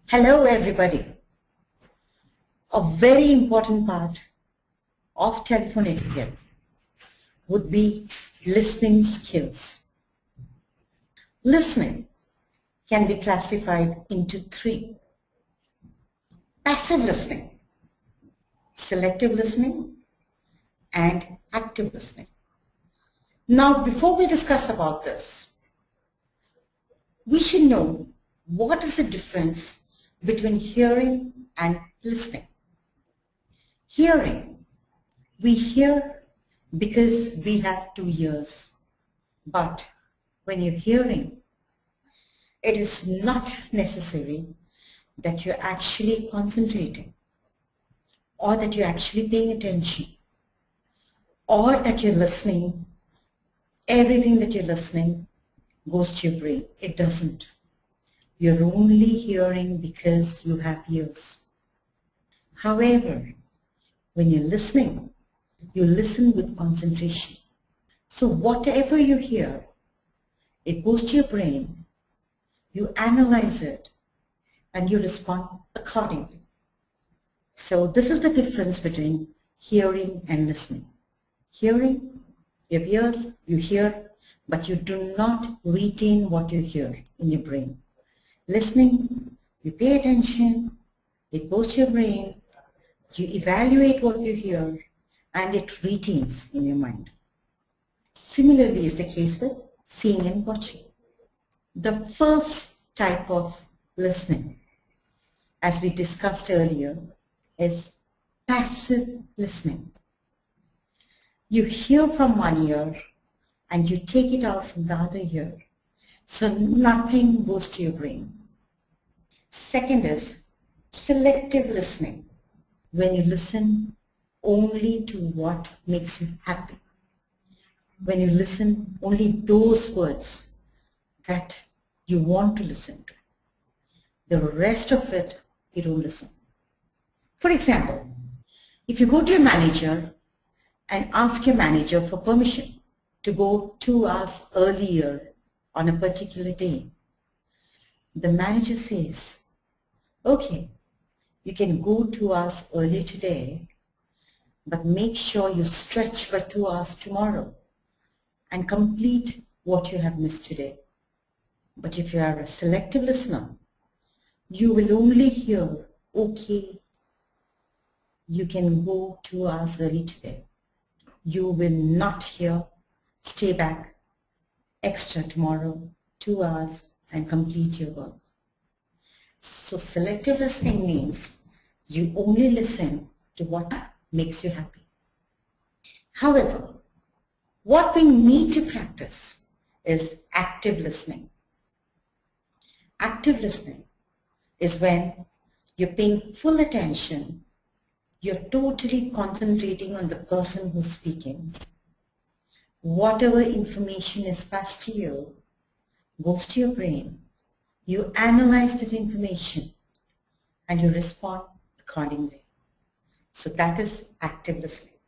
Hello everybody. A very important part of telephone etiquette would be listening skills. Listening can be classified into three: passive listening, selective listening, and active listening. Now, before we discuss about this, we should know what is the difference between hearing and listening. Hearing, we hear because we have 2 ears. But when you're hearing, it is not necessary that you're actually concentrating, or that you're actually paying attention, or that you're listening. Everything that you're listening goes to your brain. It doesn't. You're only hearing because you have ears. However, when you're listening, you listen with concentration. So whatever you hear, it goes to your brain, you analyze it, and you respond accordingly. So this is the difference between hearing and listening. Hearing, you have ears, you hear, but you do not retain what you hear in your brain. Listening, you pay attention, it goes to your brain, you evaluate what you hear, and it retains in your mind. Similarly is the case with seeing and watching. The first type of listening, as we discussed earlier, is passive listening. You hear from one ear and you take it out from the other ear, so nothing goes to your brain. Second is selective listening, when you listen only to what makes you happy. When you listen only those words that you want to listen to. The rest of it, you don't listen. For example, if you go to your manager and ask your manager for permission to go 2 hours earlier on a particular day, the manager says, okay, you can go 2 hours early today, but make sure you stretch for 2 hours tomorrow and complete what you have missed today. But if you are a selective listener, you will only hear, okay, you can go 2 hours early today. You will not hear, stay back extra tomorrow, 2 hours, and complete your work. So selective listening means you only listen to what makes you happy. However, what we need to practice is active listening. Active listening is when you're paying full attention, you're totally concentrating on the person who's speaking. Whatever information is passed to you goes to your brain. You analyze this information and you respond accordingly. So that is active listening.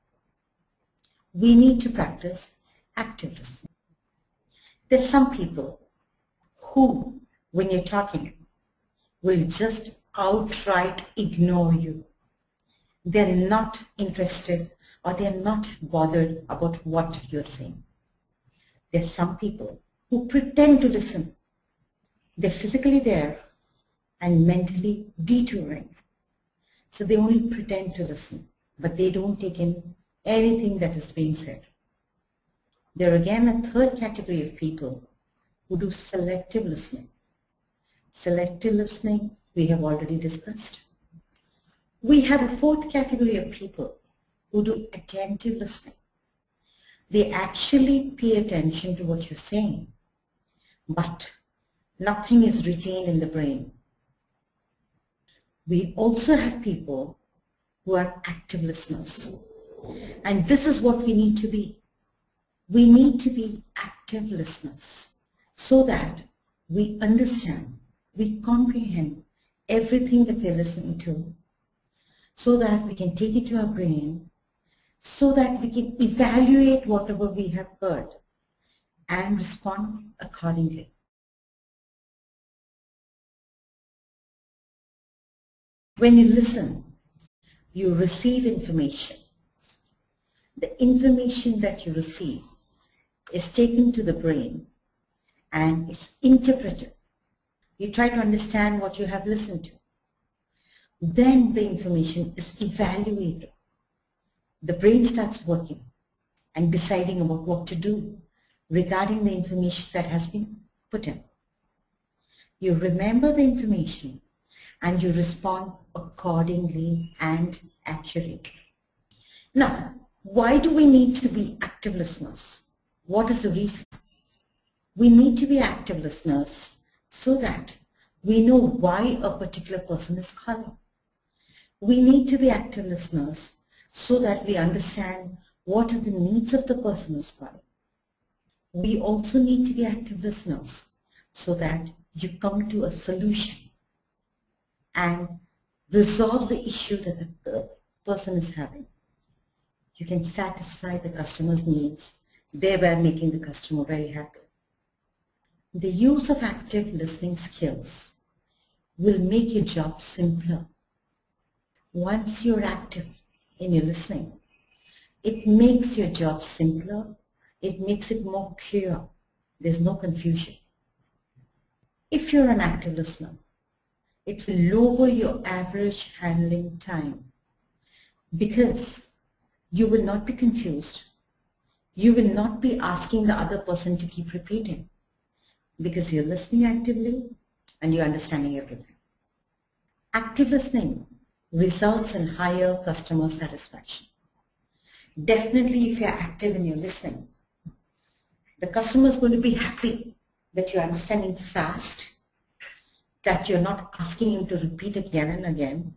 We need to practice active listening. There's some people who, when you're talking, will just outright ignore you. They're not interested, or they're not bothered about what you're saying. There's some people who pretend to listen. They're physically there and mentally detouring. So they only pretend to listen, but they don't take in anything that is being said. There are again a third category of people who do selective listening. Selective listening we have already discussed. We have a fourth category of people who do attentive listening. They actually pay attention to what you're saying, but nothing is retained in the brain. We also have people who are active listeners. And this is what we need to be. We need to be active listeners so that we understand, we comprehend everything that we're listening to, so that we can take it to our brain, so that we can evaluate whatever we have heard and respond accordingly. When you listen, you receive information. The information that you receive is taken to the brain and is interpreted. You try to understand what you have listened to. Then the information is evaluated. The brain starts working and deciding about what to do regarding the information that has been put in. You remember the information and you respond accordingly and accurately. Now, why do we need to be active listeners? What is the reason? We need to be active listeners so that we know why a particular person is calling. We need to be active listeners so that we understand what are the needs of the person who's calling. We also need to be active listeners so that you come to a solution and resolve the issue that the person is having. You can satisfy the customer's needs, thereby making the customer very happy. The use of active listening skills will make your job simpler. Once you're active in your listening, it makes your job simpler, it makes it more clear, there's no confusion. If you're an active listener, it will lower your average handling time because you will not be confused. You will not be asking the other person to keep repeating because you're listening actively and you're understanding everything. Active listening results in higher customer satisfaction. Definitely, if you're active in your listening, the customer is going to be happy that you're understanding fast, that you're not asking him to repeat again and again,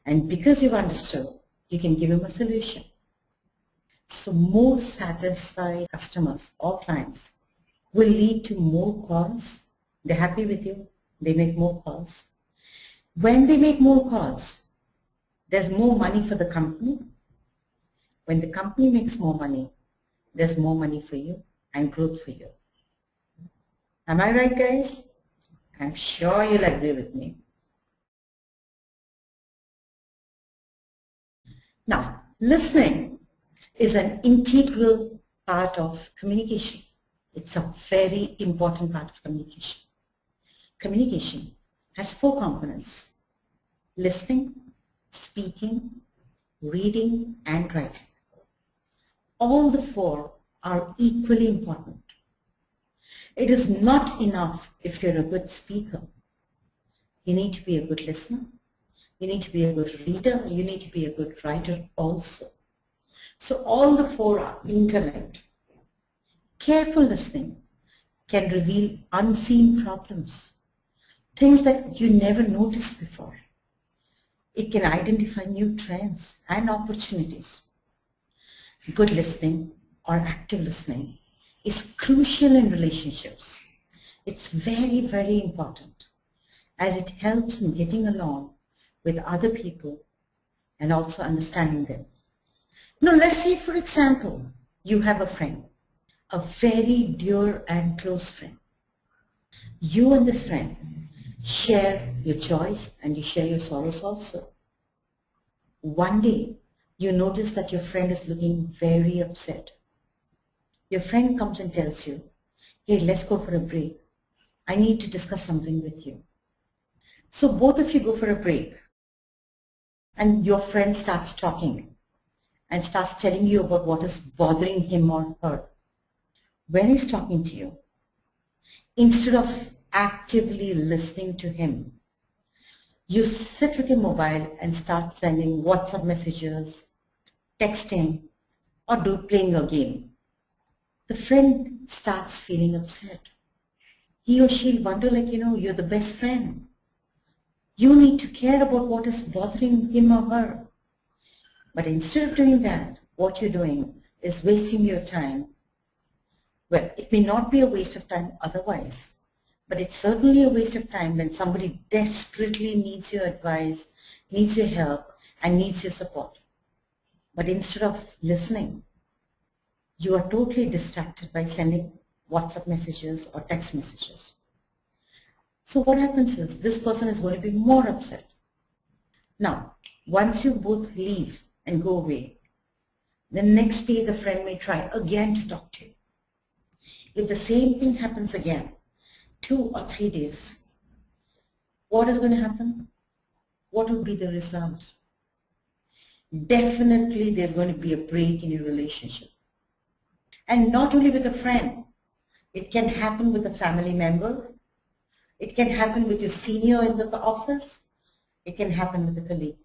and because you've understood, you can give him a solution. So more satisfied customers or clients will lead to more calls. They're happy with you, they make more calls. When they make more calls, there's more money for the company. When the company makes more money, there's more money for you and growth for you. Am I right, guys? I'm sure you'll agree with me. Now, listening is an integral part of communication. It's a very important part of communication. Communication has 4 components: listening, speaking, reading, and writing. All the 4 are equally important. It is not enough if you're a good speaker. You need to be a good listener. You need to be a good reader. You need to be a good writer also. So all the 4 are interlinked. Careful listening can reveal unseen problems, things that you never noticed before. It can identify new trends and opportunities. Good listening or active listening is crucial in relationships. It's very, very important as it helps in getting along with other people and also understanding them. Now let's say, for example, you have a friend, a very dear and close friend. You and this friend share your joys and you share your sorrows also. One day, you notice that your friend is looking very upset. Your friend comes and tells you, hey, let's go for a break. I need to discuss something with you. So both of you go for a break and your friend starts talking and starts telling you about what is bothering him or her. When he's talking to you, instead of actively listening to him, you sit with your mobile and start sending WhatsApp messages, texting, or playing a game. The friend starts feeling upset. He or she will wonder, like, you're the best friend. You need to care about what is bothering him or her. But instead of doing that, what you're doing is wasting your time. Well, it may not be a waste of time otherwise, but it's certainly a waste of time when somebody desperately needs your advice, needs your help, and needs your support. But instead of listening, you are totally distracted by sending WhatsApp messages or text messages. So what happens is this person is going to be more upset. Now, once you both leave and go away, the next day the friend may try again to talk to you. If the same thing happens again, 2 or 3 days, what is going to happen? What would be the result? Definitely there's going to be a break in your relationship. And not only with a friend, it can happen with a family member, it can happen with your senior in the office, it can happen with a colleague.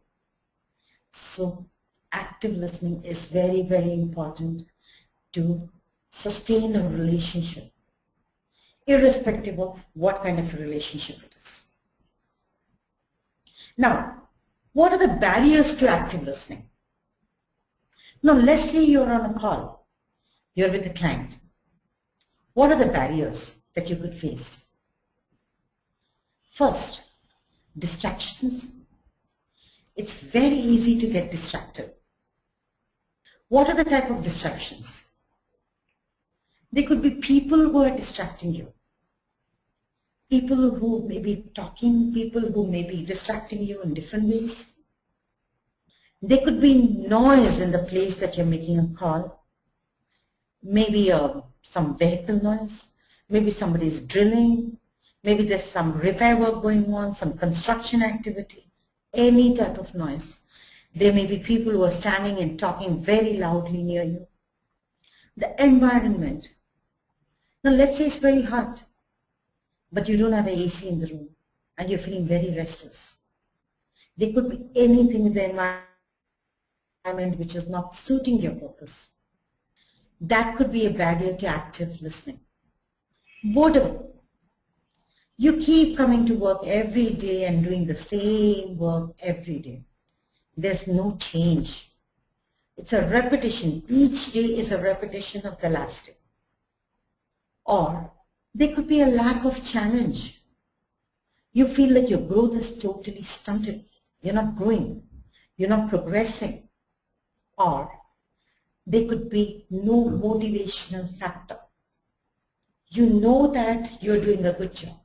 So active listening is very, very important to sustain a relationship, irrespective of what kind of a relationship it is. Now, what are the barriers to active listening? Now, let's say you're on a call, you're with a client. What are the barriers that you could face? First, distractions. It's very easy to get distracted. What are the type of distractions? There could be people who are distracting you. People who may be talking, people who may be distracting you in different ways. There could be noise in the place that you're making a call. Maybe some vehicle noise. Maybe somebody's drilling. Maybe there's some repair work going on, some construction activity. Any type of noise. There may be people who are standing and talking very loudly near you. The environment. Now let's say it's very hot, but you don't have an AC in the room and you're feeling very restless. There could be anything in the environment which is not suiting your purpose. That could be a barrier to active listening. Boredom. You keep coming to work every day and doing the same work every day. There's no change. It's a repetition. Each day is a repetition of the last day. Or there could be a lack of challenge. You feel that your growth is totally stunted. You're not growing. You're not progressing. Or there could be no motivational factor. You know that you're doing a good job,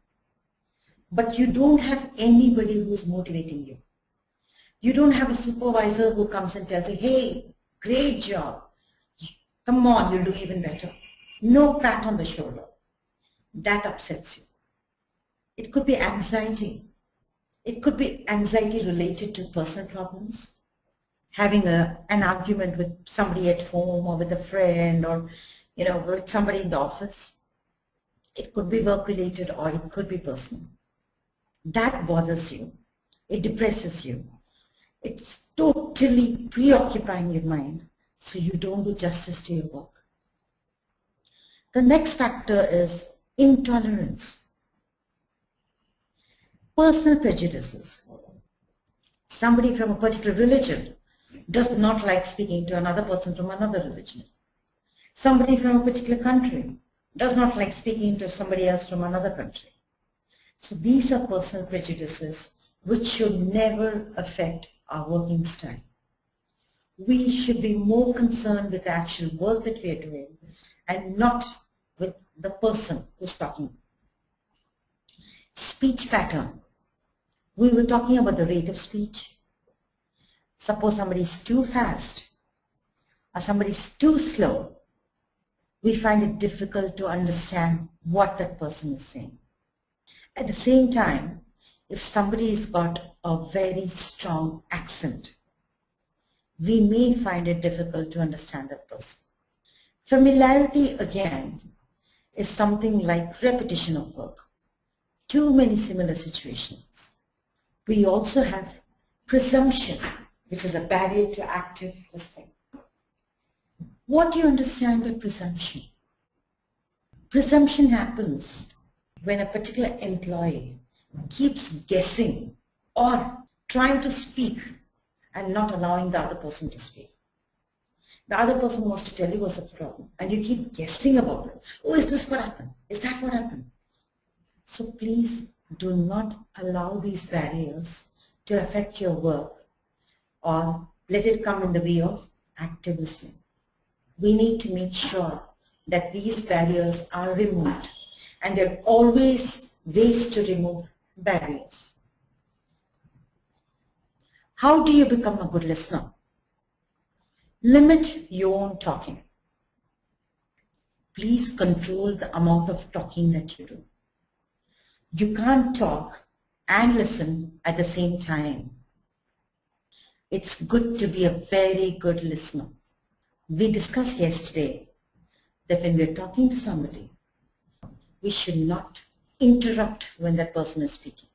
but you don't have anybody who's motivating you. You don't have a supervisor who comes and tells you, hey, great job. Come on, you'll do even better. No pat on the shoulder. That upsets you. It could be anxiety. It could be anxiety related to personal problems. Having an argument with somebody at home or with a friend or with somebody in the office. It could be work related or it could be personal. That bothers you. It depresses you. It's totally preoccupying your mind, so you don't do justice to your work. The next factor is intolerance. Personal prejudices. Somebody from a particular religion does not like speaking to another person from another religion. Somebody from a particular country does not like speaking to somebody else from another country. So these are personal prejudices which should never affect our working style. We should be more concerned with the actual work that we are doing and not with the person who's talking. Speech pattern. We were talking about the rate of speech. Suppose somebody is too fast or somebody is too slow. We find it difficult to understand what that person is saying. At the same time, if somebody has got a very strong accent, we may find it difficult to understand that person. Familiarity, again, is something like repetition of work. Too many similar situations. We also have presumption, which is a barrier to active listening. What do you understand by presumption? Presumption happens when a particular employee keeps guessing or trying to speak and not allowing the other person to speak. The other person wants to tell you what's the problem and you keep guessing about it. Oh, is this what happened? Is that what happened? So please do not allow these barriers to affect your work or let it come in the way of active listening. We need to make sure that these barriers are removed, and there are always ways to remove barriers. How do you become a good listener? Limit your own talking. Please control the amount of talking that you do. You can't talk and listen at the same time. It's good to be a very good listener. We discussed yesterday that when we're talking to somebody, we should not interrupt when that person is speaking.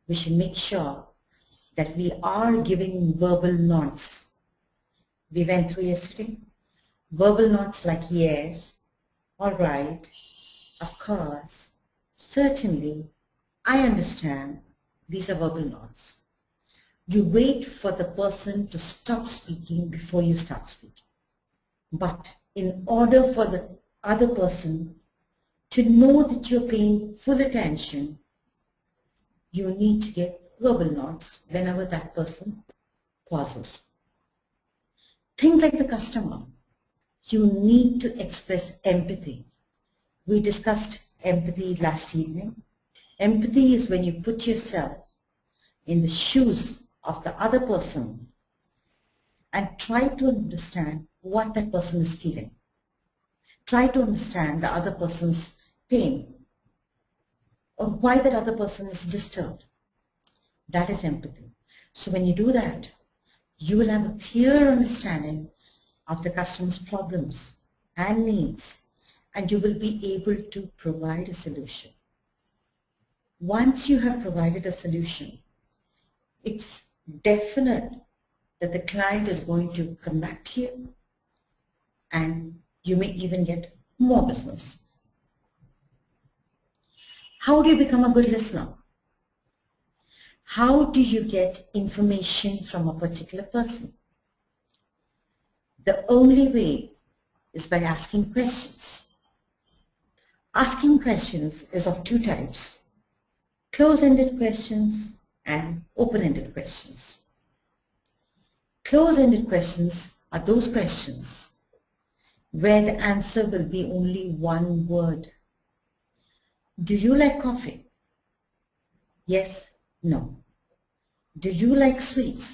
We should make sure that we are giving verbal nods. We went through yesterday. Verbal nods like yes, all right, of course, certainly, I understand. These are verbal nods. You wait for the person to stop speaking before you start speaking. But in order for the other person to know that you're paying full attention, you need to give verbal nods whenever that person pauses. Think like the customer. You need to express empathy. We discussed empathy last evening. Empathy is when you put yourself in the shoes of the other person and try to understand what that person is feeling. Try to understand the other person's pain or why that other person is disturbed. That is empathy. So when you do that, you will have a clear understanding of the customer's problems and needs, and you will be able to provide a solution. Once you have provided a solution, it's definite that the client is going to come back to you, and you may even get more business. How do you become a good listener? How do you get information from a particular person? The only way is by asking questions. Asking questions is of two types: close-ended questions and open-ended questions. Close-ended questions are those questions where the answer will be only one word. Do you like coffee? Yes, no. Do you like sweets?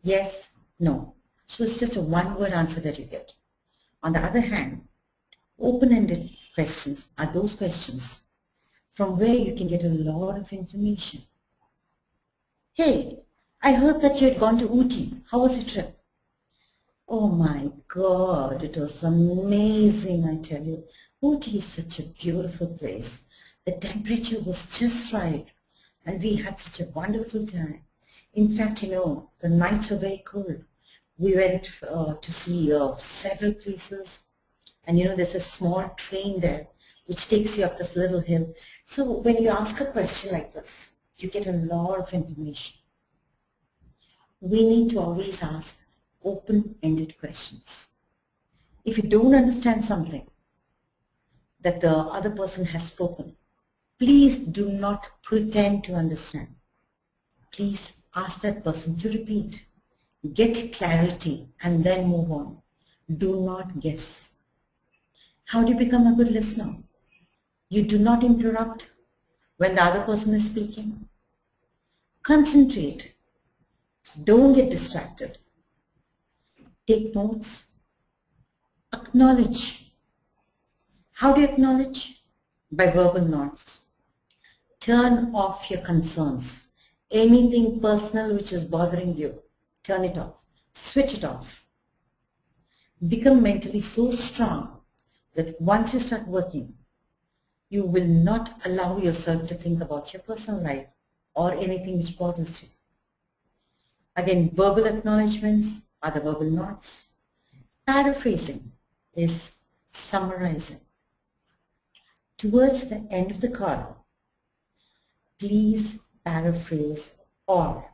Yes, no. So it's just a one-word answer that you get. On the other hand, open-ended questions are those questions from where you can get a lot of information. Hey, I heard that you had gone to Ooty. How was your trip? Oh my God, it was amazing, I tell you. Ooty is such a beautiful place. The temperature was just right, and we had such a wonderful time. In fact, the nights were very cold. We went to see several places, and there's a small train there which takes you up this little hill. So when you ask a question like this, you get a lot of information. We need to always ask open-ended questions. If you don't understand something that the other person has spoken, please do not pretend to understand. Please ask that person to repeat. Get clarity and then move on. Do not guess. How do you become a good listener? You do not interrupt when the other person is speaking. Concentrate. Don't get distracted. Take notes. Acknowledge. How do you acknowledge? By verbal nods. Turn off your concerns. Anything personal which is bothering you, turn it off. Switch it off. Become mentally so strong that once you start working, you will not allow yourself to think about your personal life or anything which bothers you. Again, verbal acknowledgements are the verbal nods. Paraphrasing is summarizing. Towards the end of the call, please paraphrase or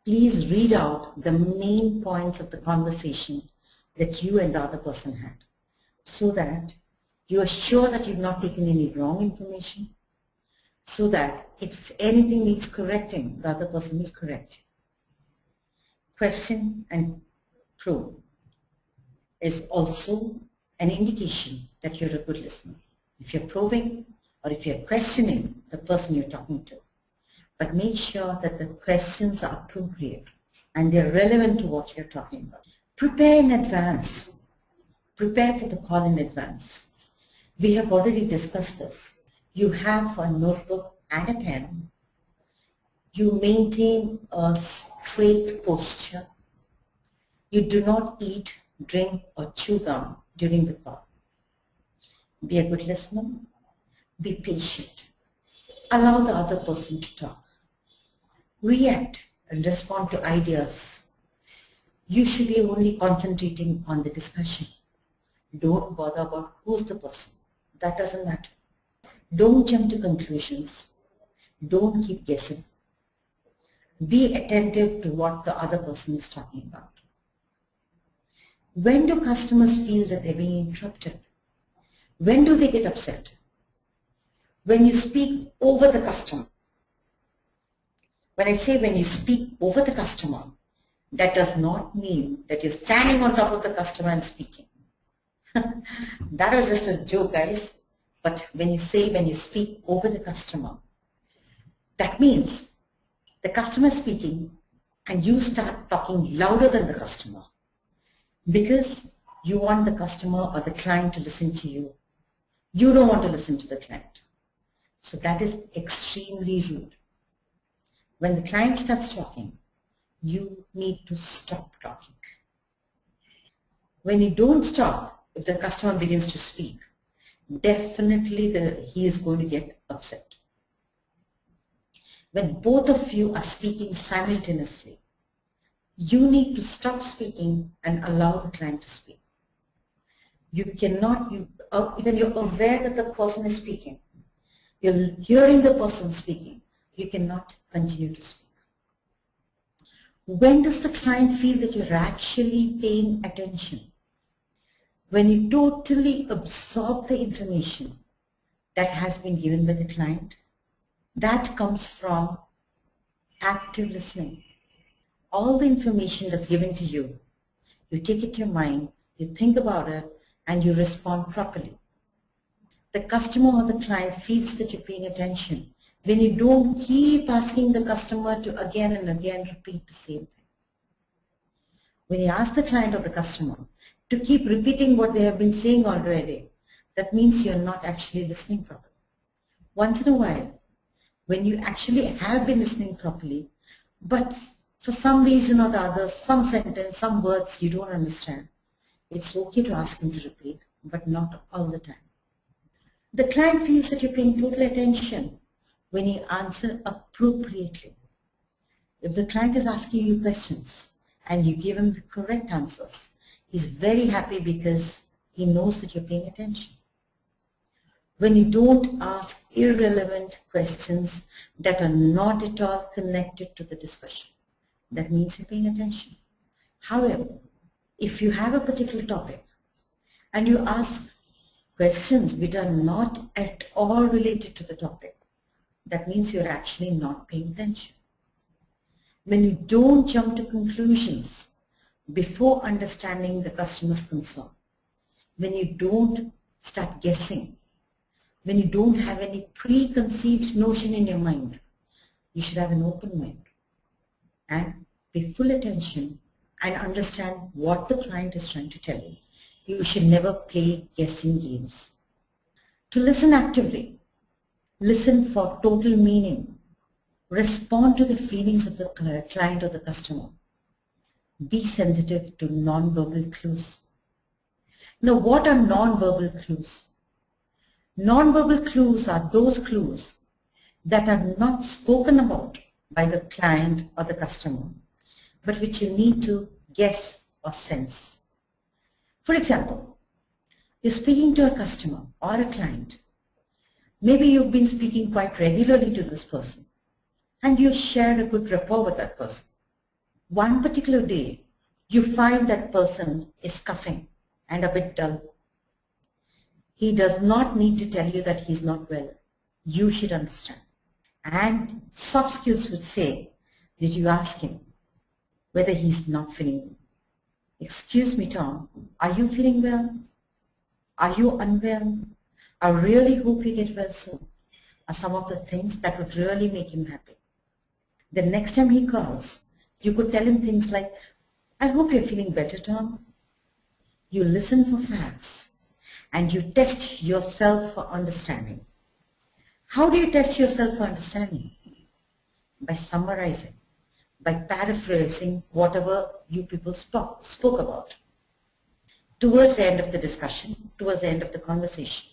please read out the main points of the conversation that you and the other person had, so that you are sure that you've not taken any wrong information, so that if anything needs correcting, the other person will correct you. Question and probe is also an indication that you're a good listener. If you're probing or if you're questioning the person you're talking to. but make sure that the questions are appropriate and they're relevant to what you're talking about. Prepare in advance. Prepare for the call in advance. We have already discussed this. You have a notebook and a pen. You maintain a straight posture. You do not eat, drink, or chew gum during the call. Be a good listener. Be patient. Allow the other person to talk. React and respond to ideas. You should be only concentrating on the discussion. Don't bother about who's the person. That doesn't matter. Don't jump to conclusions. Don't keep guessing. Be attentive to what the other person is talking about. When do customers feel that they're being interrupted? When do they get upset? When you speak over the customer. When I say when you speak over the customer, that does not mean that you're standing on top of the customer and speaking. That was just a joke, guys. But when you speak over the customer, that means the customer is speaking and you start talking louder than the customer because you want the customer or the client to listen to you. You don't want to listen to the client. So that is extremely rude. When the client starts talking, you need to stop talking. When you don't stop, if the customer begins to speak, definitely he is going to get upset. When both of you are speaking simultaneously, you need to stop speaking and allow the client to speak. You cannot, when you're aware that the person is speaking, you're hearing the person speaking, you cannot continue to speak. When does the client feel that you're actually paying attention? When you totally absorb the information that has been given by the client, that comes from active listening. All the information that's given to you, you take it to your mind, you think about it, and you respond properly. The customer or the client feels that you're paying attention when you don't keep asking the customer to again and again repeat the same thing. When you ask the client or the customer to keep repeating what they have been saying already, that means you're not actually listening properly. Once in a while, when you actually have been listening properly, but for some reason or the other, some sentence, some words you don't understand, it's okay to ask them to repeat, but not all the time. The client feels that you're paying total attention when you answer appropriately. If the client is asking you questions and you give him the correct answers, he's very happy because he knows that you're paying attention. When you don't ask irrelevant questions that are not at all connected to the discussion, that means you're paying attention. However, if you have a particular topic and you ask questions which are not at all related to the topic, that means you're actually not paying attention. When you don't jump to conclusions before understanding the customer's concern, when you don't start guessing, when you don't have any preconceived notion in your mind, you should have an open mind and pay full attention and understand what the client is trying to tell you. You should never play guessing games. To listen actively, listen for total meaning. Respond to the feelings of the client or the customer. Be sensitive to non-verbal clues. Now, what are non-verbal clues? Non-verbal clues are those clues that are not spoken about by the client or the customer, but which you need to guess or sense. For example, you're speaking to a customer or a client. Maybe you've been speaking quite regularly to this person and you shared a good rapport with that person. One particular day, you find that person is coughing and a bit dull. He does not need to tell you that he's not well. You should understand. And soft skills would say, did you ask him whether he's not feeling well? Excuse me, Tom, are you feeling well? Are you unwell? I really hope you get well soon. Are some of the things that would really make him happy. The next time he calls, you could tell him things like, I hope you're feeling better, Tom. You listen for facts and you test yourself for understanding. How do you test yourself for understanding? By summarizing, by paraphrasing whatever you people spoke about. Towards the end of the discussion, towards the end of the conversation,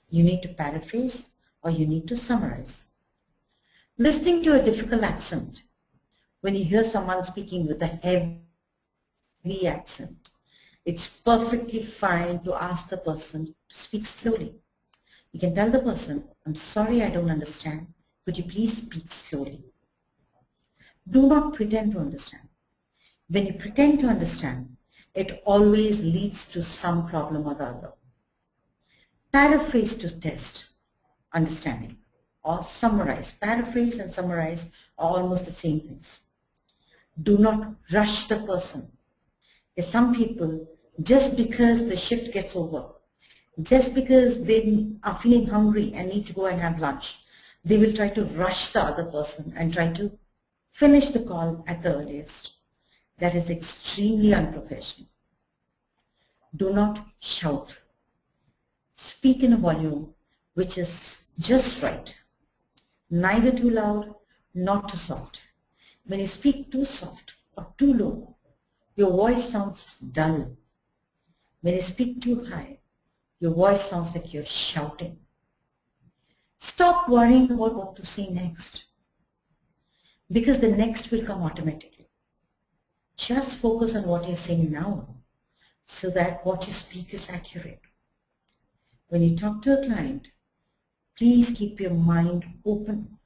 you need to paraphrase or you need to summarize. Listening to a difficult accent, when you hear someone speaking with a heavy accent, it's perfectly fine to ask the person to speak slowly. You can tell the person, I'm sorry I don't understand. Could you please speak slowly? Do not pretend to understand. When you pretend to understand, it always leads to some problem or the other. Paraphrase to test understanding or summarize. Paraphrase and summarize are almost the same things. Do not rush the person. There's some people, just because the shift gets over, just because they are feeling hungry and need to go and have lunch, they will try to rush the other person and try to finish the call at the earliest. That is extremely unprofessional. Do not shout. Speak in a volume which is just right. Neither too loud, not too soft. When you speak too soft or too low, your voice sounds dull. When you speak too high, your voice sounds like you're shouting. Stop worrying about what to say next, because the next will come automatically. Just focus on what you're saying now, so that what you speak is accurate. When you talk to a client, please keep your mind open,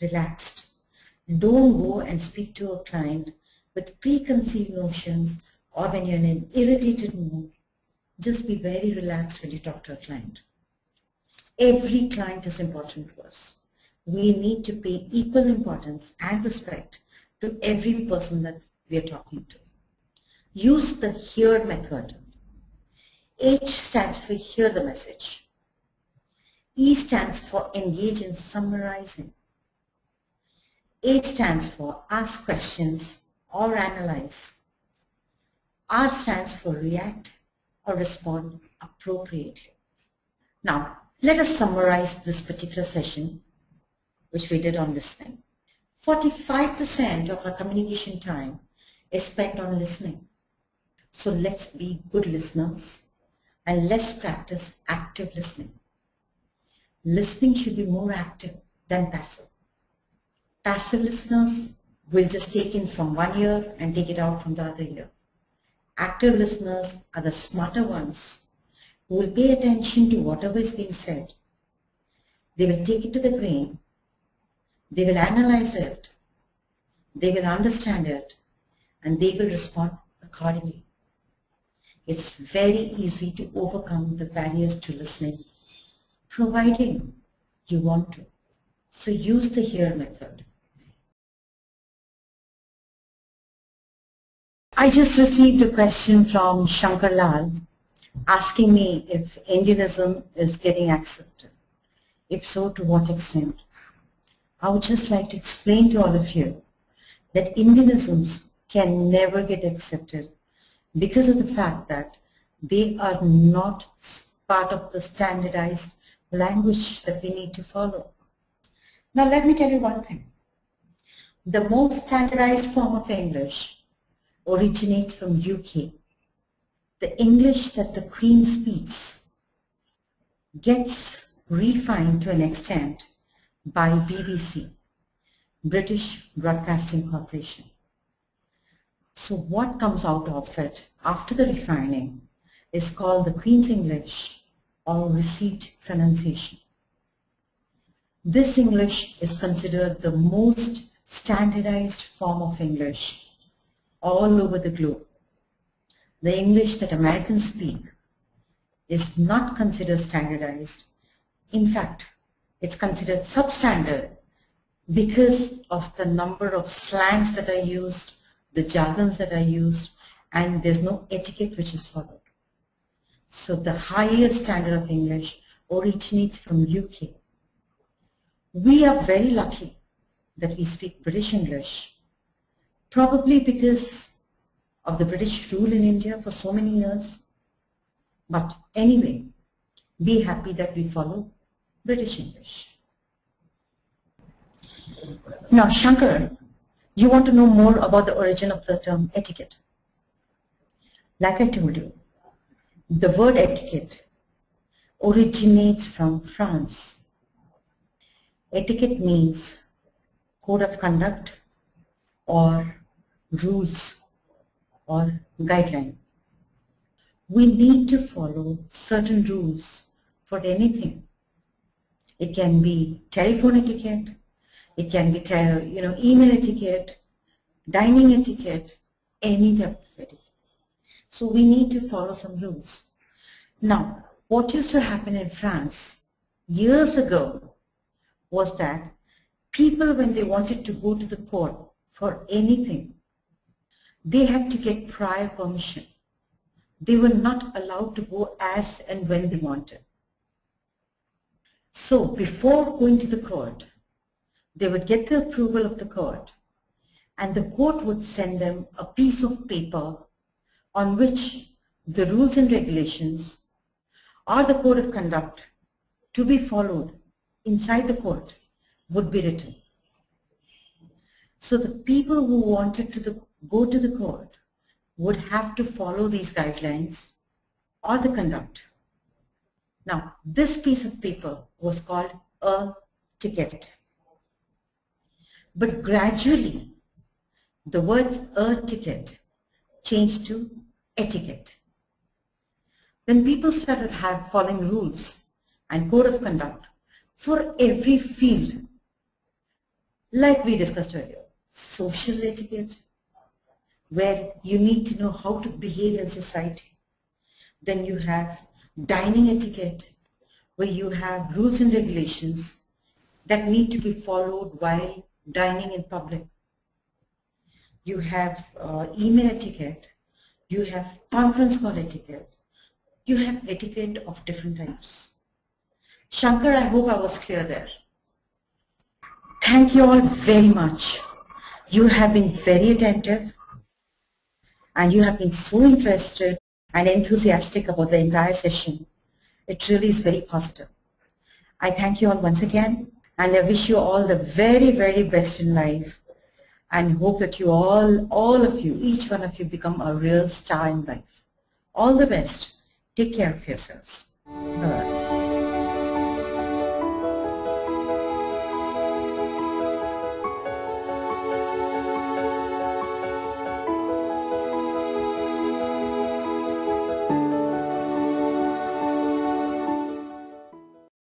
relaxed. Don't go and speak to a client with preconceived notions or when you're in an irritated mood. Just be very relaxed when you talk to a client. Every client is important to us. We need to pay equal importance and respect to every person that we are talking to. Use the hear method. H stands for hear the message. E stands for engage in summarizing. A stands for ask questions or analyze. R stands for react or respond appropriately. Now, let us summarize this particular session which we did on listening. 45% of our communication time is spent on listening. So let's be good listeners and let's practice active listening. Listening should be more active than passive. Passive listeners will just take in from one ear and take it out from the other ear. Active listeners are the smarter ones who will pay attention to whatever is being said. They will take it to the brain. They will analyze it. They will understand it. And they will respond accordingly. It's very easy to overcome the barriers to listening, providing you want to. So use the hear method. I just received a question from Shankar Lal asking me if Indianism is getting accepted. If so, to what extent? I would just like to explain to all of you that Indianisms can never get accepted because of the fact that they are not part of the standardized language that we need to follow. Now let me tell you one thing. The most standardized form of English originates from UK. The English that the Queen speaks gets refined to an extent by BBC, British Broadcasting Corporation. So what comes out of it after the refining is called the Queen's English or received pronunciation. This English is considered the most standardized form of English all over the globe. The English that Americans speak is not considered standardized. In fact, it's considered substandard because of the number of slangs that are used, the jargons that are used, and there's no etiquette which is followed. So the highest standard of English originates from UK. We are very lucky that we speak British English, probably because of the British rule in India for so many years. But anyway, be happy that we follow British English. Now, Shankar, you want to know more about the origin of the term etiquette. Like I told you, the word etiquette originates from France. Etiquette means code of conduct or rules or guideline. We need to follow certain rules for anything. It can be telephone etiquette, it can be email etiquette, dining etiquette, any type of etiquette. So we need to follow some rules. Now, what used to happen in France years ago was that people, when they wanted to go to the court for anything, they had to get prior permission. They were not allowed to go as and when they wanted. So before going to the court, they would get the approval of the court, and the court would send them a piece of paper on which the rules and regulations or the code of conduct to be followed inside the court would be written. So the people who wanted to go to the court would have to follow these guidelines or the conduct. Now, this piece of paper was called a ticket. But gradually, the word a ticket changed to etiquette. When people started following rules and code of conduct for every field, like we discussed earlier, social etiquette, where you need to know how to behave in society. Then you have dining etiquette, where you have rules and regulations that need to be followed while dining in public. You have email etiquette, you have conference call etiquette, you have etiquette of different types. Shankar, I hope I was clear there. Thank you all very much. You have been very attentive and you have been so interested and enthusiastic about the entire session. It really is very positive. I thank you all once again, and I wish you all the very, very best in life, and hope that you all of you, each one of you, become a real star in life. All the best. Take care of yourselves. Bye.